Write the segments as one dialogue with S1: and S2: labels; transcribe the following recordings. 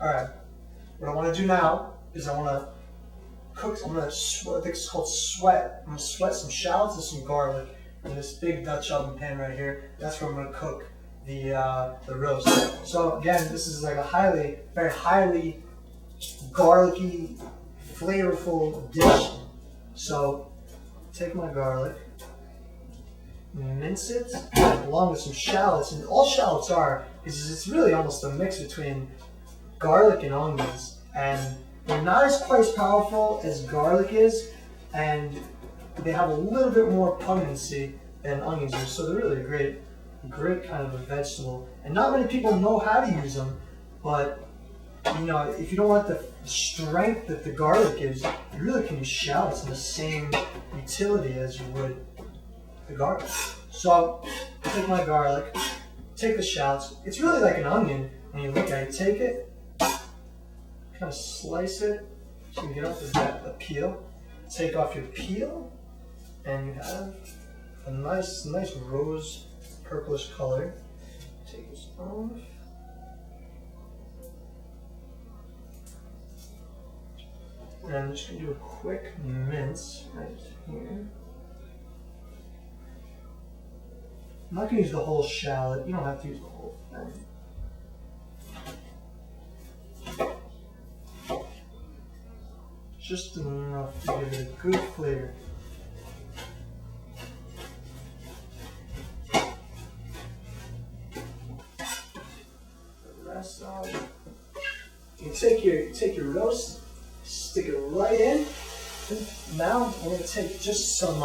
S1: All right. What I want to do now is I want to cook. I think it's called sweat. I'm gonna sweat some shallots and some garlic in this big Dutch oven pan right here. That's where I'm gonna cook the roast. So again, this is like a very highly garlicky, flavorful dish. So take my garlic, mince it along with some shallots, and all shallots are is it's really almost a mix between garlic and onions, and they're not as quite as powerful as garlic is, and they have a little bit more pungency than onions do. So they're really a great kind of a vegetable. And not many people know how to use them, but you know, if you don't want the strength that the garlic gives, you really can use shallots in the same utility as you would the garlic. So take my garlic, take the shallots. It's really like an onion when you look at it. Take it, kind of slice it so you can get off the peel. Take off your peel, and you have a nice rose purplish color. Take this off. And I'm just going to do a quick mince right here. I'm not going to use the whole shallot. You don't have to use the whole thing. Just enough to give it a good flavor. The rest of you take your roast, stick it right in. Now I'm going to take just some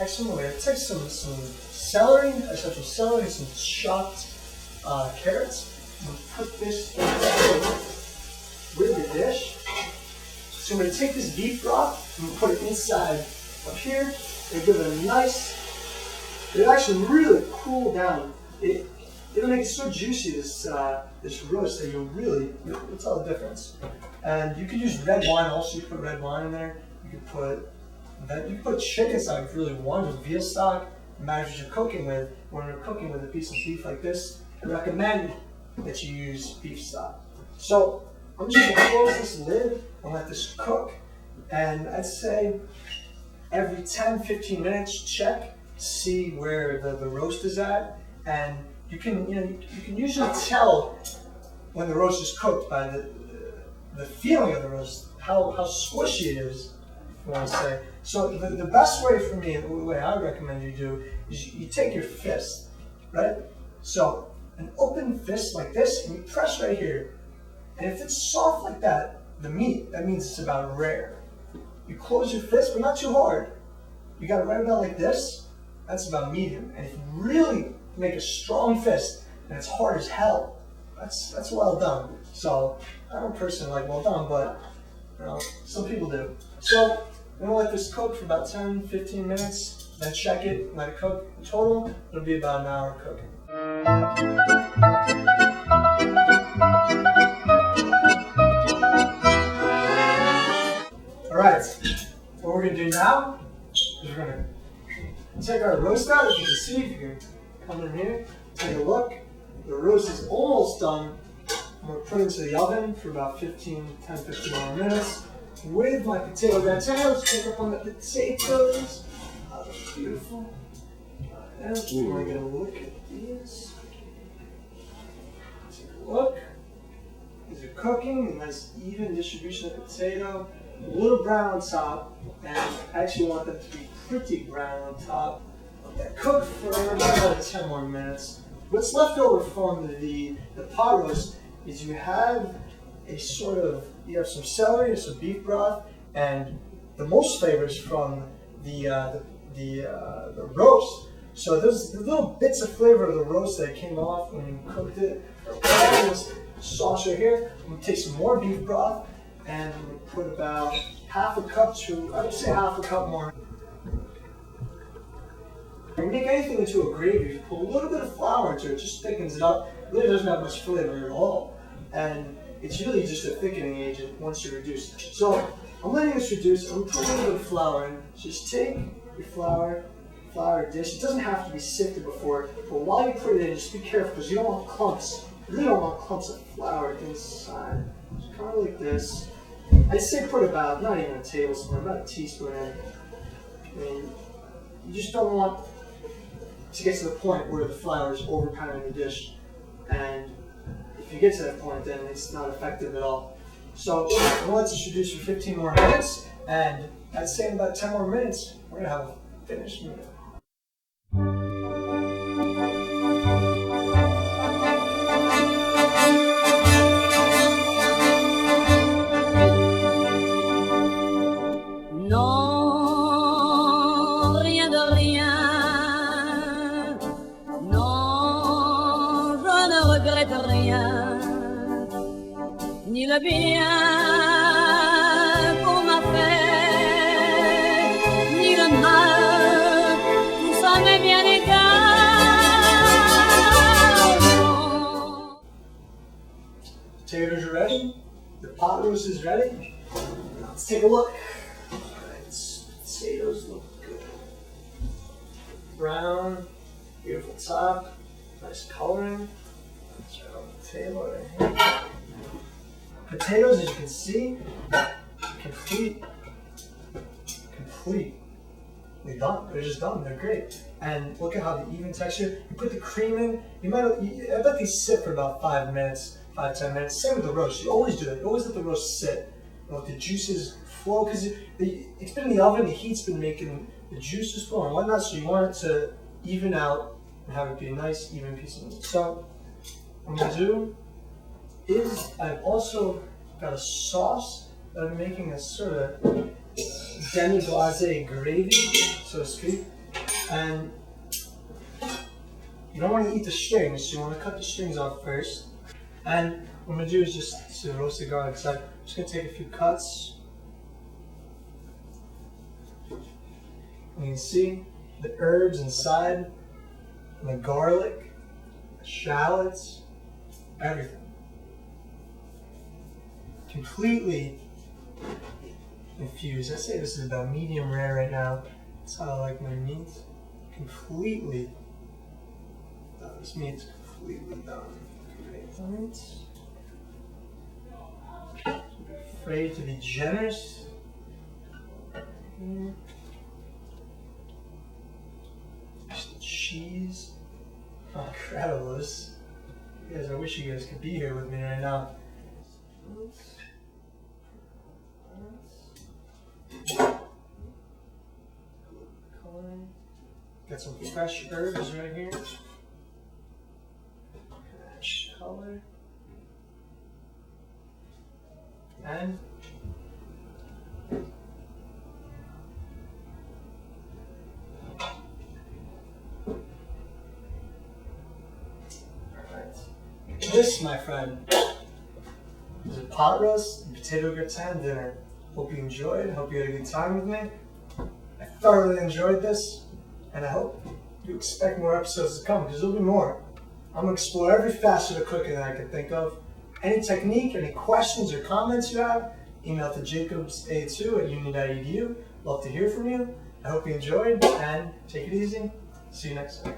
S1: actually I'm going to take some celery, essential celery, and some chopped carrots, and put this with the dish. So I'm going to take this beef broth and put it inside up here. It'll give it a nice, it'll actually really cool down. It'll make it so juicy, this roast, that you'll tell the difference. And you could use red wine also. You put red wine in there. You could put chicken stock if you really wanted, veal stock. It matters what you're cooking with. When you're cooking with a piece of beef like this, I recommend that you use beef stock. So I'm just going to close this lid and let this cook. And I'd say every 10-15 minutes, check, see where the roast is at. And you can usually tell when the roast is cooked by the feeling of the roast, how squishy it is, if you want to say. So the best way for me, the way I recommend you do, is you take your fist, right? So an open fist like this, and you press right here. And if it's soft like that, the meat, that means it's about rare. You close your fist, but not too hard. You got it right about like this, that's about medium. And if you really make a strong fist, and it's hard as hell, that's well done. So I don't personally like well done, but you know, some people do. So I'm gonna let this cook for about 10-15 minutes, then check it, let it cook. In total, it'll be about an hour cooking. Alright, what we're gonna do now is we're gonna take our roast out. As you can see, if you can come in here, take a look. The roast is almost done. I'm going to put it into the oven for about 10-15 more minutes. With my potato gratin, let's pick up on the potatoes. Oh, that's beautiful. And we're going to get a look at these. Take a look. These are cooking, a nice even distribution of potato. A little brown on top, and I actually want them to be pretty brown on top. Let that cook for about 10 more minutes. What's left over from the pot roast is you have some celery and some beef broth, and the most flavors from the roast. So there's the little bits of flavor of the roast that came off when you cooked it. This sauce right here. I'm gonna take some more beef broth, and I'm gonna put about half a cup to, I would say half a cup more. When you make anything into a gravy, you put a little bit of flour into it, just thickens it up. It really doesn't have much flavor at all. And it's really just a thickening agent once you reduce it. So I'm letting this reduce. I'm putting a little bit of flour in. Just take your flour dish. It doesn't have to be sifted before, but while you put it in, just be careful because you don't want clumps You really don't want clumps of flour inside. Just kind of like this. I'd say put about, not even a tablespoon, about a teaspoon in. I mean, you just don't want to get to the point where the flour is overpowering the dish. And if you get to that point, then it's not effective at all. So I'm going to let this reduce for 15 more minutes. And I'd say in about 10 more minutes, we're going to have a finished meal.
S2: Non, rien de rien. Non, je ne regrette rien. Ni le bien qu'on m'a fait, ni le mal, tout ça m'est bien égal.
S1: Potatoes are ready. The pot roast is ready. Let's take a look. Potatoes look good. Brown, beautiful top, nice coloring. Let's right on the table right here. Potatoes, as you can see, completely done. They're just done. They're great. And look at how the even texture. You put the cream in. I bet these sit for about 5 minutes, 5-10 minutes. Same with the roast. You always do that. You always let the roast sit. And let the juices flow, because it's been in the oven. The heat's been making the juices flow and whatnot. So you want it to even out and have it be a nice, even piece of meat. So what I'm gonna do is I've also got a sauce that I'm making, a sort of demi-glace gravy, so to speak. And you don't want to eat the strings, so you want to cut the strings off first. And what I'm going to do is just to roast the garlic. So I'm just going to take a few cuts. And you can see the herbs inside, and the garlic, the shallots, everything. Completely infused. I say this is about medium rare right now. That's how I like my meat. Completely done. This meat's completely done. Great. Afraid to be generous. Just the cheese. Oh, incredible. This, you guys, I wish you guys could be here with me right now. Got some fresh herbs right here. Fresh color. And alright. This, my friend, is a pot roast and potato gratin dinner. Hope you enjoyed. Hope you had a good time with me. I thoroughly enjoyed this. And I hope you expect more episodes to come, because there'll be more. I'm going to explore every facet of cooking that I can think of. Any technique, any questions or comments you have, email to jacobsa2@union.edu. Love to hear from you. I hope you enjoyed, and take it easy. See you next time.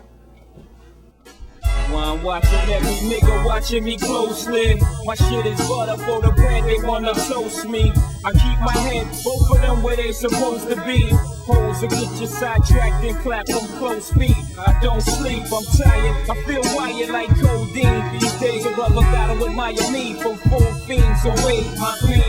S3: While I'm watching every nigga watching me closely. My shit is butter for the bread, they wanna toast me. I keep my head, both of them where they supposed to be. Holes will get you sidetracked and clap from close feet. I don't sleep, I'm tired, I feel wired like codeine. These days a brother battle with Miami from 4 fiends away. My clean